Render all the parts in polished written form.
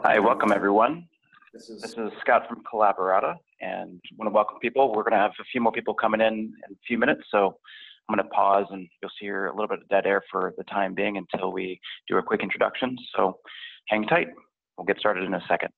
Hi, welcome everyone. This is Scott from Collaborata, and I want to welcome people. We're going to have a few more people coming in a few minutes, so I'm going to pause and you'll see here a little bit of dead air for the time being until we do a quick introduction. So hang tight. We'll get started in a second.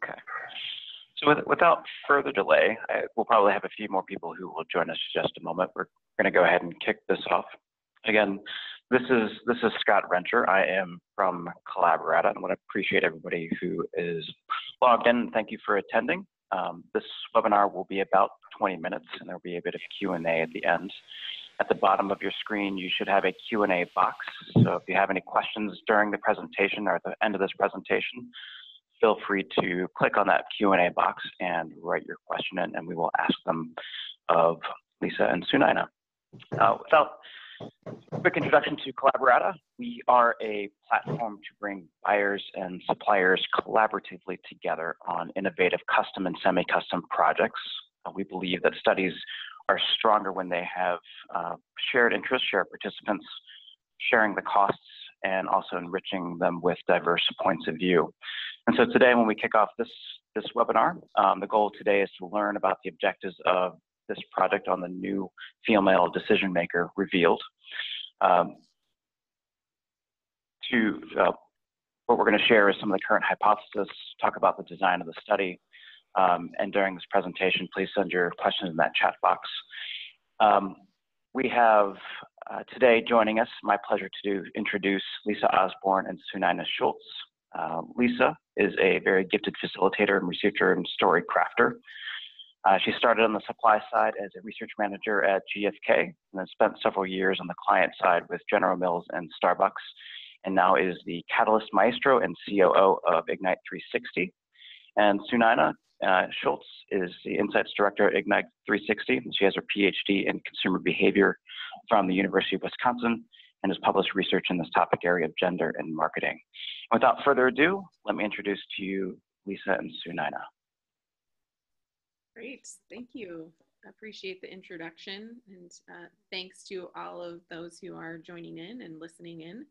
Okay. So without further delay, we'll probably have a few more people who will join us in just a moment. We're going to go ahead and kick this off. Again, this is Scott Rencher. I am from Collaborata, and I want to appreciate everybody who is logged in. Thank you for attending. This webinar will be about 20 minutes, and there will be a bit of Q&A at the end. At the bottom of your screen, you should have a Q&A box. So if you have any questions during the presentation or at the end of this presentation, feel free to click on that Q&A box and write your question in, and we will ask them of Lisa and Sunayana. Without a quick introduction to Collaborata, we are a platform to bring buyers and suppliers collaboratively together on innovative custom and semi-custom projects. We believe that studies are stronger when they have shared interests, shared participants, sharing the costs, and also enriching them with diverse points of view. And so today, when we kick off this webinar, the goal today is to learn about the objectives of this project on the new female decision maker revealed. What we're going to share is some of the current hypotheses, talk about the design of the study, and during this presentation, please send your questions in that chat box. We have today joining us, my pleasure to introduce Lisa Osborne and Sunayana Schultz. Lisa is a very gifted facilitator and researcher and story crafter. She started on the supply side as a research manager at GFK and then spent several years on the client side with General Mills and Starbucks, and now is the Catalyst Maestro and COO of Ignite 360. And Sunayana Schultz is the Insights Director at Ignite 360. She has her PhD in consumer behavior from the University of Wisconsin and has published research in this topic area of gender and marketing. Without further ado, let me introduce to you Lisa and Sunayana. Great, thank you. I appreciate the introduction, and thanks to all of those who are joining in and listening in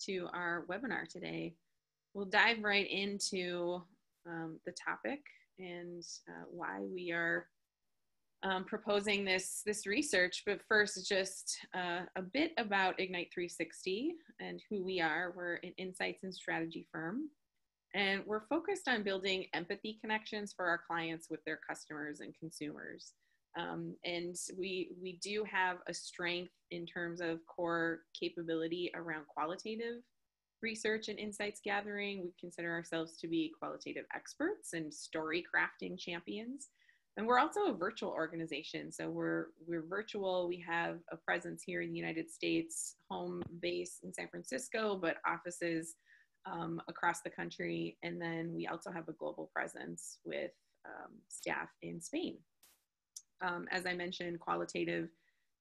to our webinar today. We'll dive right into the topic and why we are proposing this research. But first, just a bit about Ignite 360 and who we are. We're an insights and strategy firm, and we're focused on building empathy connections for our clients with their customers and consumers. And we do have a strength in terms of core capability around qualitative research and insights gathering. We consider ourselves to be qualitative experts and story crafting champions. And we're also a virtual organization. So we're virtual. We have a presence here in the United States, home base in San Francisco, but offices across the country. And then we also have a global presence with staff in Spain. As I mentioned, qualitative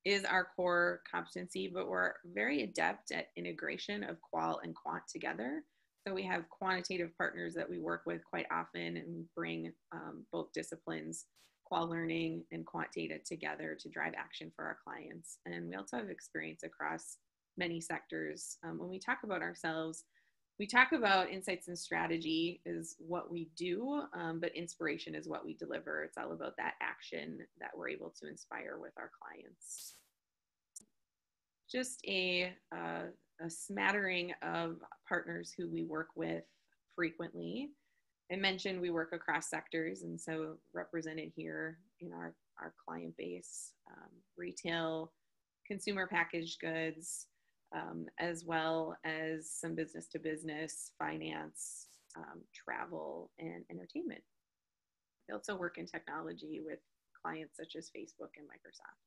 is our core competency, but we're very adept at integration of qual and quant together. So we have quantitative partners that we work with quite often and bring both disciplines, qual learning and quant data together to drive action for our clients. And we also have experience across many sectors. When we talk about ourselves, we talk about insights and strategy is what we do, but inspiration is what we deliver. It's all about that action that we're able to inspire with our clients. Just a smattering of partners who we work with frequently. I mentioned we work across sectors, and so represented here in our client base, retail, consumer packaged goods, as well as some business to business, finance, travel, and entertainment. We also work in technology with clients such as Facebook and Microsoft.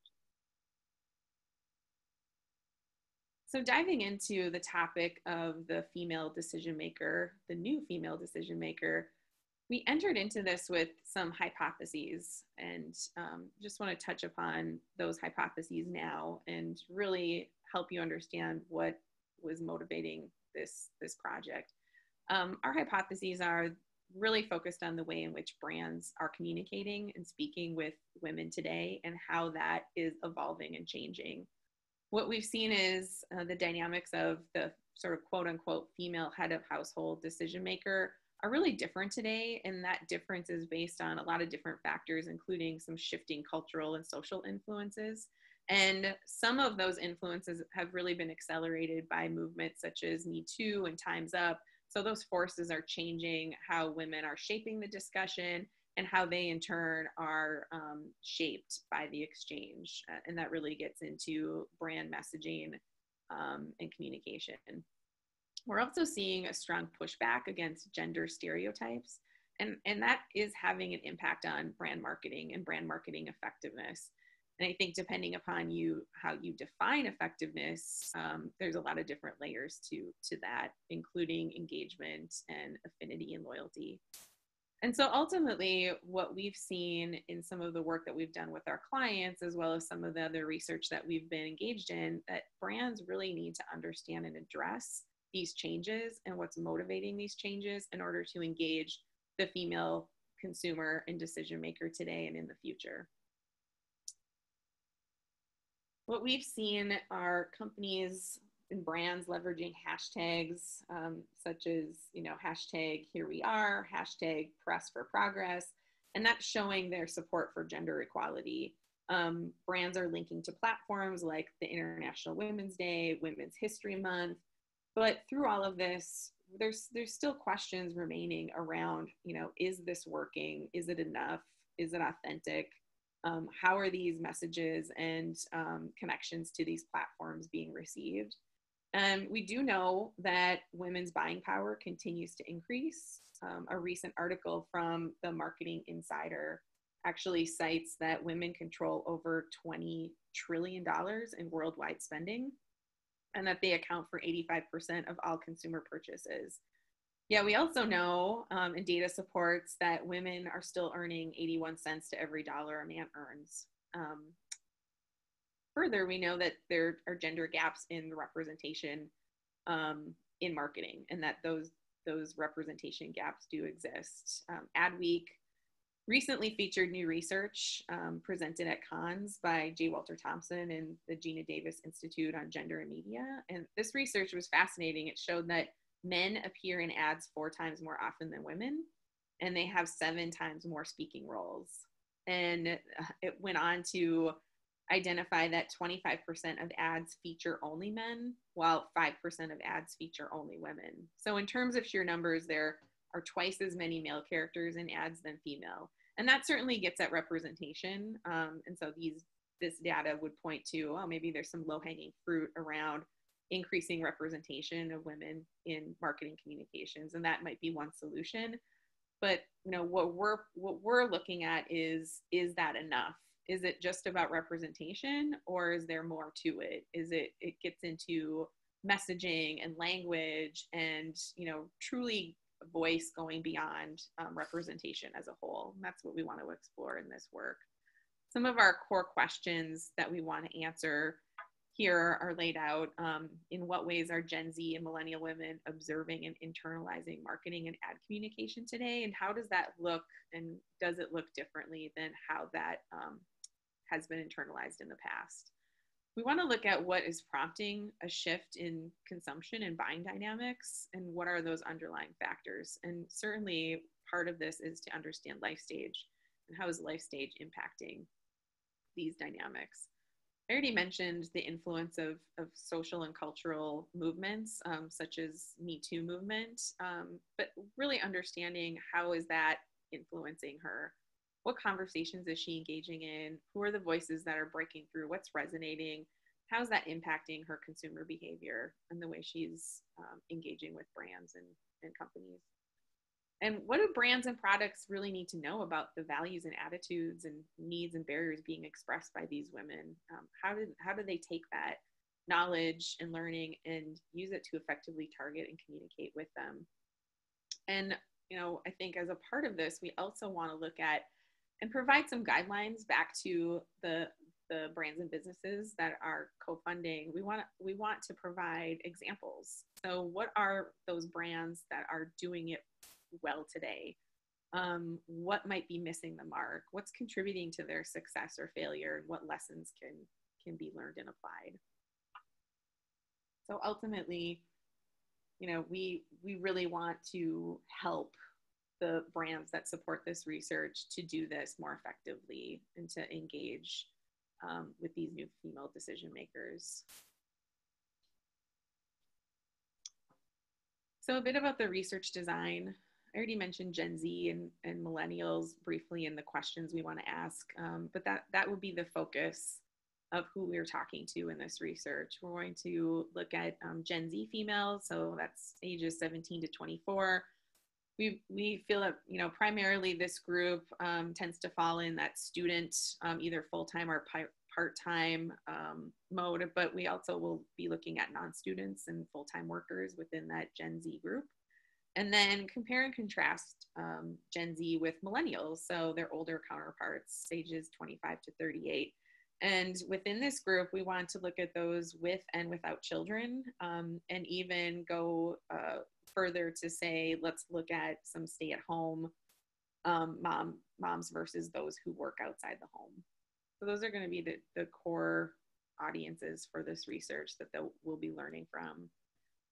So diving into the topic of the female decision maker, the new female decision maker, we entered into this with some hypotheses, and just want to touch upon those hypotheses now and really help you understand what was motivating this project. Our hypotheses are really focused on the way in which brands are communicating and speaking with women today and how that is evolving and changing. What we've seen is the dynamics of the sort of quote unquote female head of household decision maker are really different today. And that difference is based on a lot of different factors, including some shifting cultural and social influences. And some of those influences have really been accelerated by movements such as Me Too and Time's Up. So those forces are changing how women are shaping the discussion and how they in turn are shaped by the exchange. And that really gets into brand messaging and communication. We're also seeing a strong pushback against gender stereotypes, and that is having an impact on brand marketing and brand marketing effectiveness. And I think depending upon how you define effectiveness, there's a lot of different layers to that, including engagement and affinity and loyalty. And so ultimately, what we've seen in some of the work that we've done with our clients, as well as some of the other research that we've been engaged in, that brands really need to understand and address these changes and what's motivating these changes in order to engage the female consumer and decision maker today and in the future. What we've seen are companies and brands leveraging hashtags such as, hashtag here we are, hashtag press for progress, and that's showing their support for gender equality. Brands are linking to platforms like the International Women's Day, Women's History Month, but through all of this, there's still questions remaining around, is this working? Is it enough? Is it authentic? How are these messages and connections to these platforms being received? And we do know that women's buying power continues to increase. A recent article from the Marketing Insider actually cites that women control over $20 trillion in worldwide spending, and that they account for 85% of all consumer purchases. Yeah, we also know, and data supports, that women are still earning 81 cents to every dollar a man earns. Further, we know that there are gender gaps in the representation in marketing, and that those representation gaps do exist. Adweek recently featured new research presented at Cannes by J. Walter Thompson and the Gina Davis Institute on Gender and Media. And this research was fascinating. It showed that men appear in ads 4 times more often than women, and they have 7 times more speaking roles. And it went on to identify that 25% of ads feature only men, while 5% of ads feature only women. So in terms of sheer numbers, there are twice as many male characters in ads than female. And that certainly gets at representation. And so this data would point to, maybe there's some low-hanging fruit around increasing representation of women in marketing communications, and that might be one solution. But what we're looking at is that enough? Is it just about representation, or is there more to it? It gets into messaging and language and truly voice going beyond representation as a whole. And that's what we want to explore in this work. Some of our core questions that we want to answer here are laid out. In what ways are Gen Z and millennial women observing and internalizing marketing and ad communication today? And how does that look, and does it look differently than how that has been internalized in the past? We want to look at what is prompting a shift in consumption and buying dynamics, and what are those underlying factors. And certainly part of this is to understand life stage, and how is life stage impacting these dynamics. I already mentioned the influence of social and cultural movements, such as Me Too movement, but really understanding how is that influencing her? What conversations is she engaging in? Who are the voices that are breaking through? What's resonating? How is that impacting her consumer behavior and the way she's engaging with brands and companies? And what do brands and products really need to know about the values and attitudes and needs and barriers being expressed by these women? How do they take that knowledge and learning and use it to effectively target and communicate with them? And I think as a part of this, we also want to look at and provide some guidelines back to the brands and businesses that are co-funding. We want to provide examples. So what are those brands that are doing it well today? What might be missing the mark? What's contributing to their success or failure? And what lessons can be learned and applied? So ultimately, we really want to help the brands that support this research to do this more effectively and to engage with these new female decision makers. So a bit about the research design. I already mentioned Gen Z and millennials briefly in the questions we want to ask, but that would be the focus of who we're talking to in this research. We're going to look at Gen Z females, so that's ages 17 to 24. We feel that primarily this group tends to fall in that student, either full-time or part-time mode, but we also will be looking at non-students and full-time workers within that Gen Z group. And then compare and contrast Gen Z with millennials, so their older counterparts, ages 25 to 38. And within this group, we want to look at those with and without children, and even go further to say, let's look at some stay-at-home moms versus those who work outside the home. So those are going to be the core audiences for this research that we'll be learning from.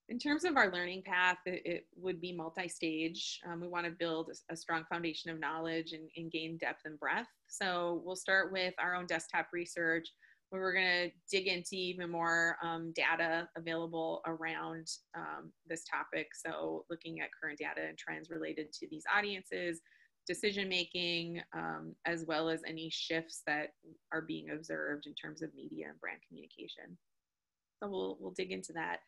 In terms of our learning path, it would be multi-stage. We want to build a strong foundation of knowledge and gain depth and breadth. So we'll start with our own desktop research, where we're going to dig into even more data available around this topic. So looking at current data and trends related to these audiences, decision-making, as well as any shifts that are being observed in terms of media and brand communication. So we'll dig into that.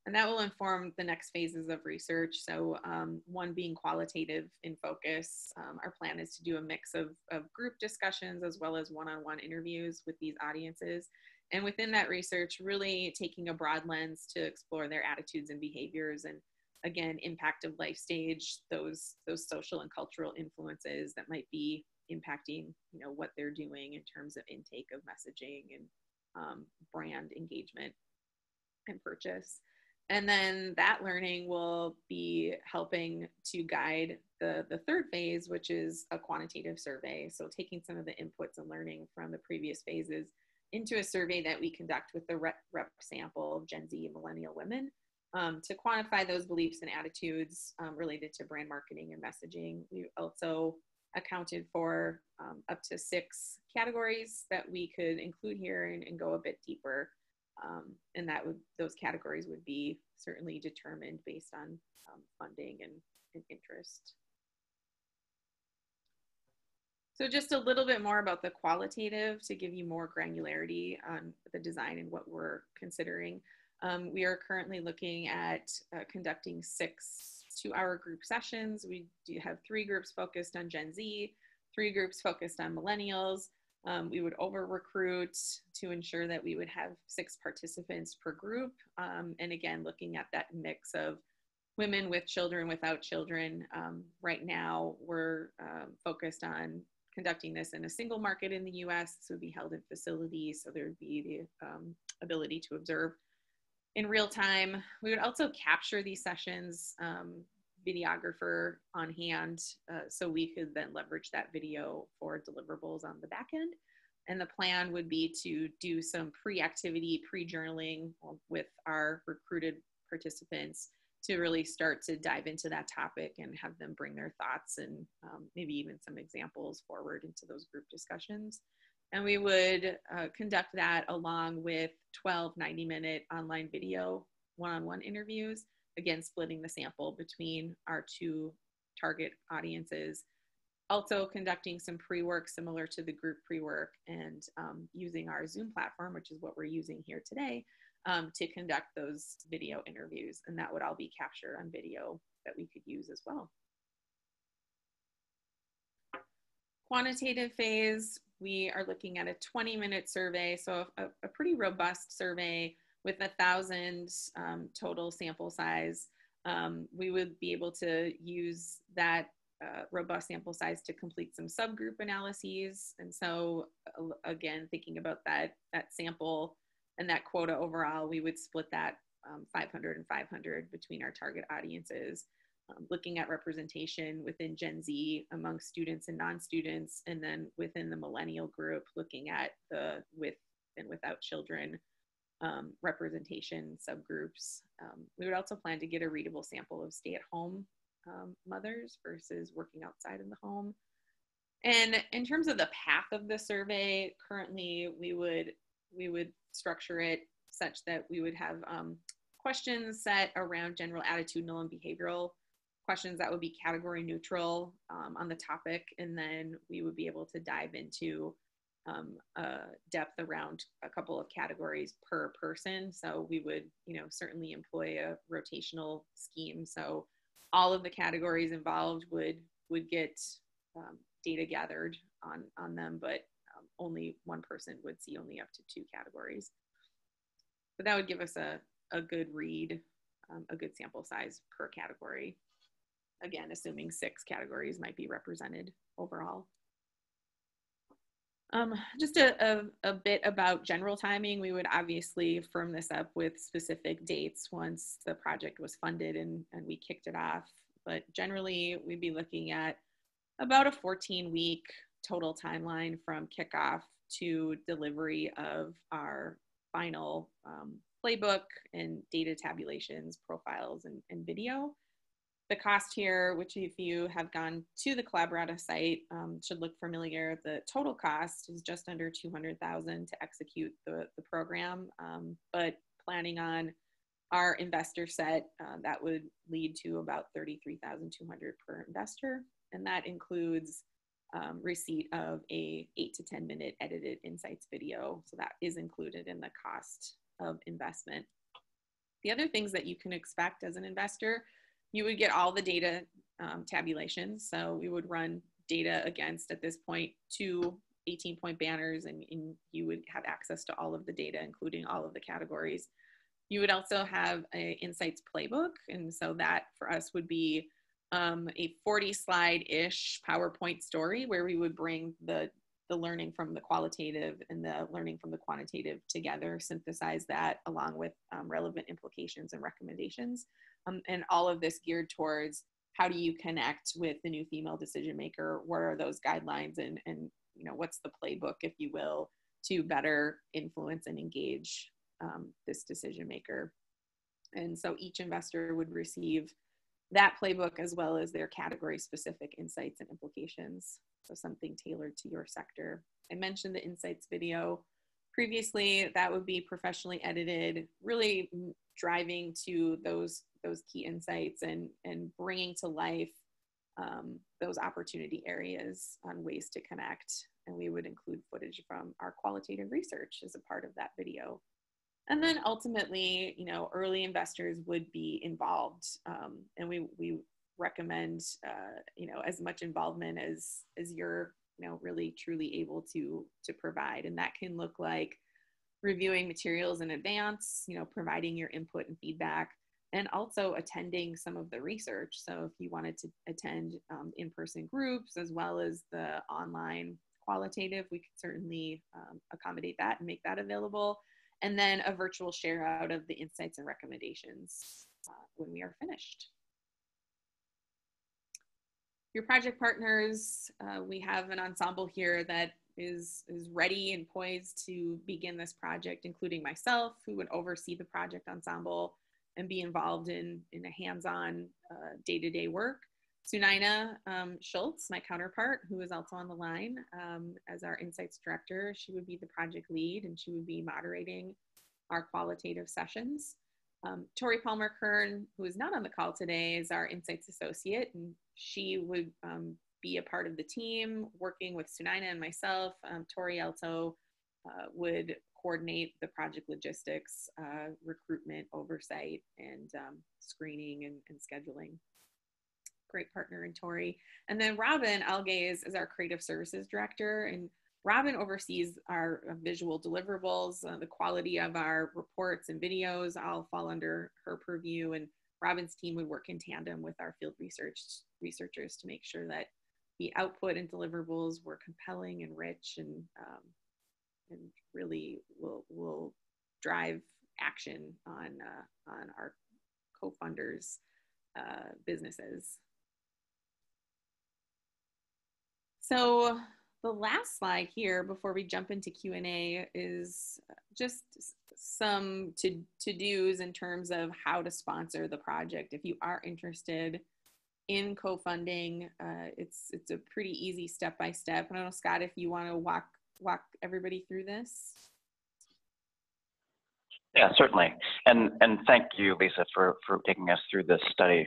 And that will inform the next phases of research. So one being qualitative in focus. Our plan is to do a mix of group discussions as well as one-on-one interviews with these audiences. And within that research, really taking a broad lens to explore their attitudes and behaviors, and again, impact of life stage, those social and cultural influences that might be impacting what they're doing in terms of intake of messaging and brand engagement and purchase. And then that learning will be helping to guide the third phase, which is a quantitative survey. So taking some of the inputs and learning from the previous phases into a survey that we conduct with the rep sample of Gen Z and millennial women to quantify those beliefs and attitudes related to brand marketing and messaging. We also accounted for up to 6 categories that we could include here and go a bit deeper. And those categories would be certainly determined based on funding and interest. So just a little bit more about the qualitative to give you more granularity on the design and what we're considering. We are currently looking at conducting 6 2-hour group sessions. We do have 3 groups focused on Gen Z, 3 groups focused on millennials. We would over recruit to ensure that we would have 6 participants per group. And again, looking at that mix of women with children, without children. Right now, we're focused on conducting this in a single market in the US. This would be held in facilities, so there would be the ability to observe in real time. We would also capture these sessions, videographer on hand, so we could then leverage that video for deliverables on the back end. And the plan would be to do some pre-activity, pre-journaling with our recruited participants to really start to dive into that topic and have them bring their thoughts and maybe even some examples forward into those group discussions. And we would conduct that along with 12 90-minute online video one-on-one interviews, again, splitting the sample between our 2 target audiences. Also conducting some pre-work similar to the group pre-work, and using our Zoom platform, which is what we're using here today, to conduct those video interviews. And that would all be captured on video that we could use as well. Quantitative phase, we are looking at a 20-minute survey, so a pretty robust survey with 1,000 total sample size. We would be able to use that robust sample size to complete some subgroup analyses. And so again, thinking about that sample and that quota overall, we would split that 500 and 500 between our target audiences, looking at representation within Gen Z among students and non-students, and then within the millennial group, looking at the with and without children representation subgroups. We would also plan to get a readable sample of stay-at-home mothers versus working outside in the home. And in terms of the path of the survey, currently we would structure it such that we would have questions set around general attitudinal and behavioral questions that would be category neutral on the topic, and then we would be able to dive into depth around a couple of categories per person. So we would, certainly employ a rotational scheme. So all of the categories involved would get data gathered on them, but only one person would see only up to 2 categories. But that would give us a good read, a good sample size per category. Again, assuming 6 categories might be represented overall. Just a bit about general timing. We would obviously firm this up with specific dates once the project was funded and we kicked it off. But generally, we'd be looking at about a 14-week total timeline from kickoff to delivery of our final playbook and data tabulations, profiles, and video. The cost here, which if you have gone to the Collaborata site, should look familiar. The total cost is just under $200,000 to execute the program, but planning on our investor set, that would lead to about $33,200 per investor, and that includes receipt of a 8 to 10 minute edited insights video. So that is included in the cost of investment. The other things that you can expect as an investor, you would get all the data tabulations. So we would run data against, at this point, 2 18-point banners, and you would have access to all of the data, including all of the categories. You would also have an insights playbook. And so that for us would be a 40-slide-ish PowerPoint story where we would bring the learning from the qualitative and the learning from the quantitative together, synthesize that along with relevant implications and recommendations. And all of this geared towards how do you connect with the new female decision maker? What are those guidelines and what's the playbook, if you will, to better influence and engage this decision maker? And so each investor would receive that playbook as well as their category specific insights and implications. So something tailored to your sector. I mentioned the insights video previously. That would be professionally edited, really driving to those key insights and bringing to life those opportunity areas on ways to connect. And we would include footage from our qualitative research as a part of that video. And then ultimately, early investors would be involved. And we recommend, as much involvement as you're, really truly able to provide. And that can look like reviewing materials in advance, providing your input and feedback, and also attending some of the research. So if you wanted to attend in-person groups as well as the online qualitative, we could certainly accommodate that and make that available. And then a virtual share out of the insights and recommendations when we are finished. Your project partners, we have an ensemble here that is ready and poised to begin this project, including myself, who would oversee the project ensemble and be involved in a hands-on day-to-day work. Sunaina Schultz, my counterpart, who is also on the line as our Insights Director, she would be the project lead and she would be moderating our qualitative sessions. Tori Palmer-Kern, who is not on the call today, is our Insights Associate, and she would be a part of the team working with Sunaina and myself. Tori Alto would coordinate the project logistics, recruitment, oversight, and screening and scheduling. Great partner in Tori. And then Robin Algaze is our Creative Services Director, and Robin oversees our visual deliverables, the quality of our reports and videos all fall under her purview, and Robin's team would work in tandem with our field researchers to make sure that the output and deliverables were compelling and rich and really will drive action on our co-funders' businesses. So the last slide here before we jump into Q&A is just some to-dos in terms of how to sponsor the project. If you are interested in co-funding, it's a pretty easy step-by-step. I don't know, Scott, if you want to walk everybody through this. Yeah, certainly. And thank you, Lisa, for taking us through this study.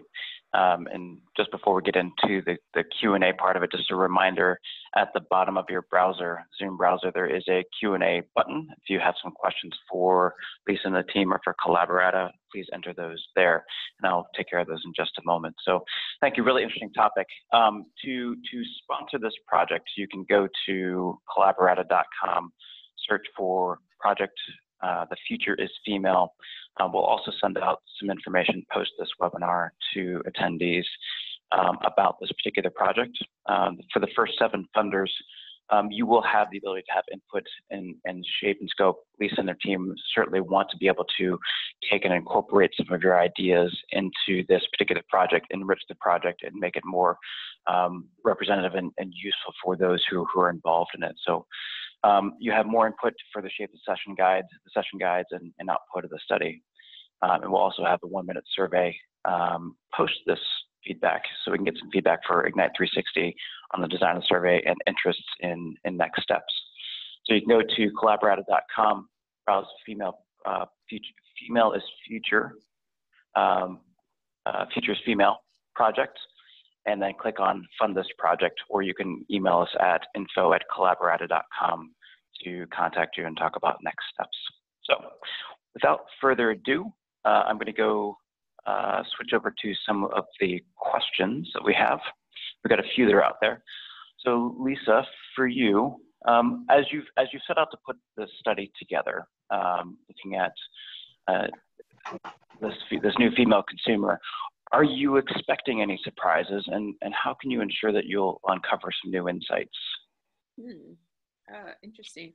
And just before we get into the Q&A part of it, just a reminder, at the bottom of your browser, Zoom browser, there is a Q&A button. If you have some questions for Lisa and the team or for Collaborata, please enter those there, and I'll take care of those in just a moment. So thank you, really interesting topic. To sponsor this project, you can go to collaborata.com, search for project The Future is Female. We'll also send out some information post this webinar to attendees about this particular project. For the first 7 funders, you will have the ability to have input and shape and scope. Lisa and their team certainly want to be able to take and incorporate some of your ideas into this particular project, enrich the project, and make it more representative and useful for those who are involved in it. So you have more input for the shape of the session guides, and output of the study. And we'll also have a 1-minute survey post this feedback, so we can get some feedback for Ignite 360 on the design of the survey and interests in next steps. So you can go to collaborata.com, browse female is future, Future is Female project, and then click on Fund This Project, or you can email us at info@collaborata.com to contact you and talk about next steps. So without further ado, I'm going to go switch over to some of the questions that we have. We've got a few that are out there. So Lisa, for you, as you set out to put this study together, looking at this new female consumer, are you expecting any surprises, and how can you ensure that you'll uncover some new insights? Interesting.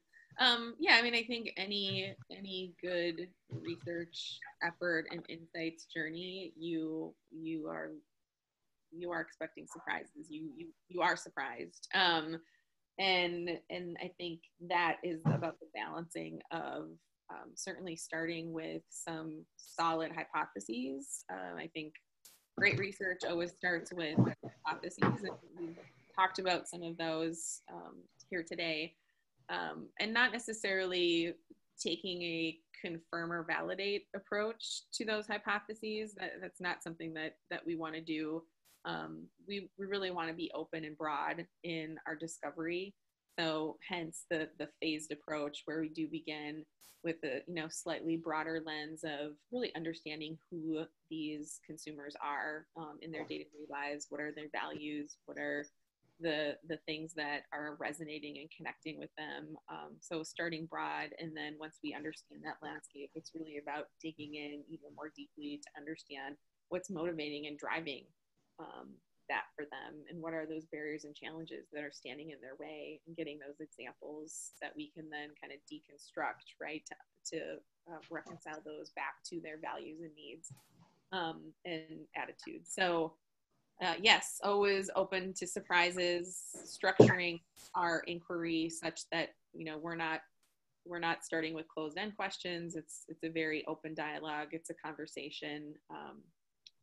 Yeah, I mean, I think any good research effort and insights journey, you are expecting surprises. You are surprised. And I think that is about the balancing of certainly starting with some solid hypotheses. I think great research always starts with hypotheses, and we've talked about some of those here today. And not necessarily taking a confirm or validate approach to those hypotheses. That's not something that we want to do. We really want to be open and broad in our discovery So hence the phased approach, where we do begin with a slightly broader lens of really understanding who these consumers are in their day-to-day lives. What are their values? What are the things that are resonating and connecting with them? So starting broad, and then once we understand that landscape, it's really about digging in even more deeply to understand what's motivating and driving that for them, and what are those barriers and challenges that are standing in their way, and getting those examples that we can then kind of deconstruct, right, to reconcile those back to their values and needs and attitudes. So yes, always open to surprises, structuring our inquiry such that we're not starting with closed-end questions. It's a very open dialogue. It's a conversation,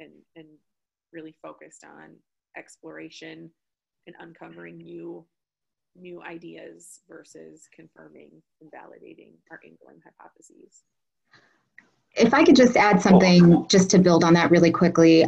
and really focused on exploration and uncovering new ideas versus confirming and validating our ingoing hypotheses. If I could just add something just to build on that really quickly,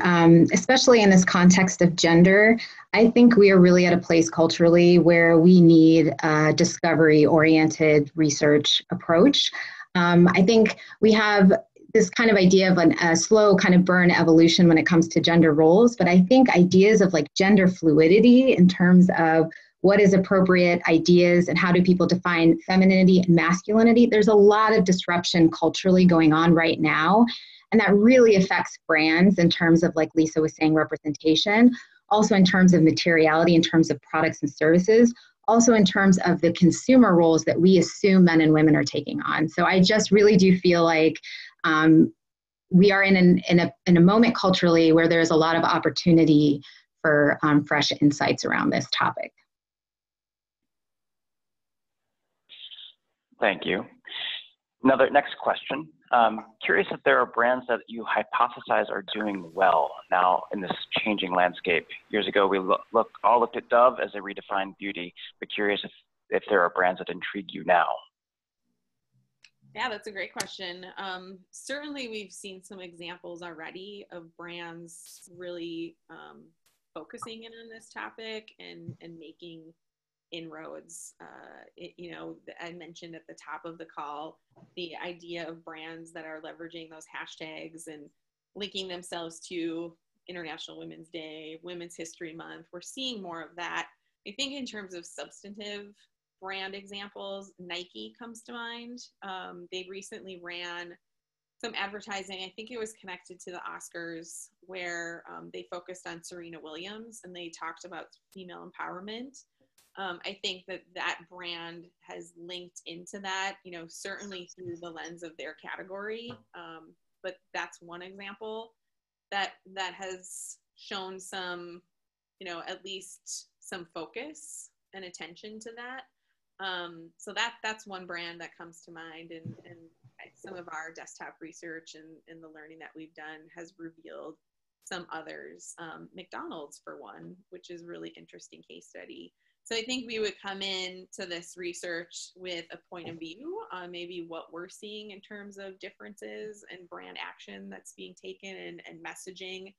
especially in this context of gender, I think we are really at a place culturally where we need a discovery-oriented research approach. I think we have this kind of idea of a slow kind of burn evolution when it comes to gender roles, but I think ideas of like gender fluidity in terms of what is appropriate ideas and how do people define femininity and masculinity, there's a lot of disruption culturally going on right now, and that really affects brands in terms of, like Lisa was saying, representation, also in terms of materiality, in terms of products and services, also in terms of the consumer roles that we assume men and women are taking on. So I just really do feel like we are in a moment culturally where there's a lot of opportunity for fresh insights around this topic. Thank you. Next question. Curious if there are brands that you hypothesize are doing well now in this changing landscape. Years ago, we all looked at Dove as a redefined beauty, but curious if there are brands that intrigue you now. Yeah, that's a great question. Certainly, we've seen some examples already of brands really focusing in on this topic and making inroads. I mentioned at the top of the call the idea of brands that are leveraging those hashtags and linking themselves to International Women's Day, Women's History Month. We're seeing more of that. I think in terms of substantive brand examples, Nike comes to mind. They recently ran some advertising, I think it was connected to the Oscars, where they focused on Serena Williams and they talked about female empowerment. I think that brand has linked into that, certainly through the lens of their category. But that's one example that has shown some, at least some focus and attention to that. So that's one brand that comes to mind, and some of our desktop research and the learning that we've done has revealed some others. McDonald's, for one, which is a really interesting case study. So I think we would come in to this research with a point of view on maybe what we're seeing in terms of differences and brand action that's being taken and messaging.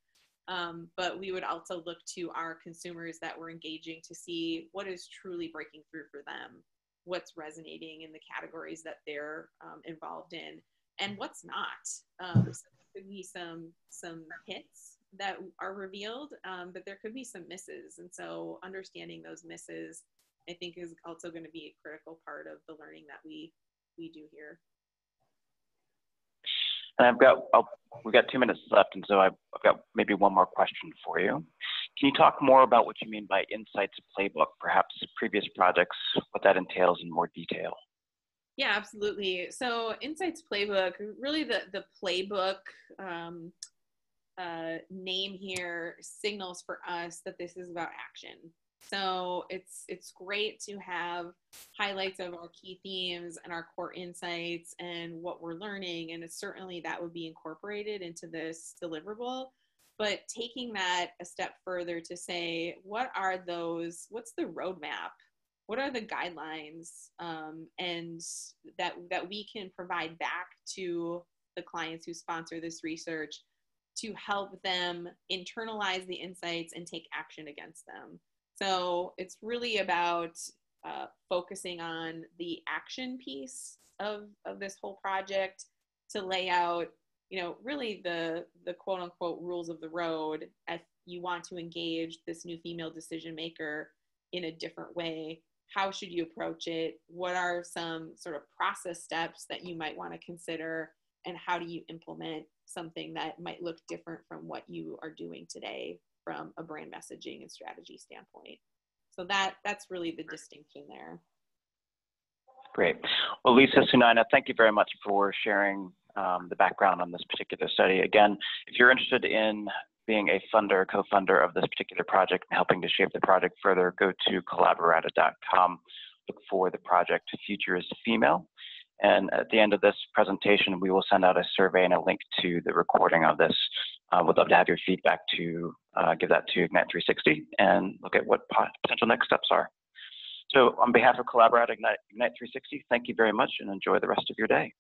But we would also look to our consumers that we're engaging to see what is truly breaking through for them, what's resonating in the categories that they're involved in, and what's not. So there could be some hits that are revealed, but there could be some misses. And so understanding those misses, I think, is also going to be a critical part of the learning that we do here. And we've got 2 minutes left, and so I've got maybe one more question for you. Can you talk more about what you mean by Insights Playbook, perhaps previous projects, what that entails in more detail? Yeah, absolutely. So Insights Playbook, really the playbook name here signals for us that this is about action. So it's great to have highlights of our key themes and our core insights and what we're learning, and certainly that would be incorporated into this deliverable. But taking that a step further to say, what's the roadmap? What are the guidelines and that we can provide back to the clients who sponsor this research to help them internalize the insights and take action against them? So it's really about focusing on the action piece of this whole project to lay out, you know, really the quote unquote rules of the road if you want to engage this new female decision maker in a different way. How should you approach it? What are some sort of process steps that you might want to consider? And how do you implement something that might look different from what you are doing today from a brand messaging and strategy standpoint? So that's really the distinction there. Great. Well, Lisa, Sunaina, thank you very much for sharing the background on this particular study. Again, if you're interested in being a funder, co-funder of this particular project and helping to shape the project further, go to collaborata.com, look for the project Future is Female. And at the end of this presentation, we will send out a survey and a link to the recording of this. We'd love to have your feedback to give that to Ignite 360 and look at what potential next steps are. So on behalf of Collaborata Ignite 360, thank you very much and enjoy the rest of your day.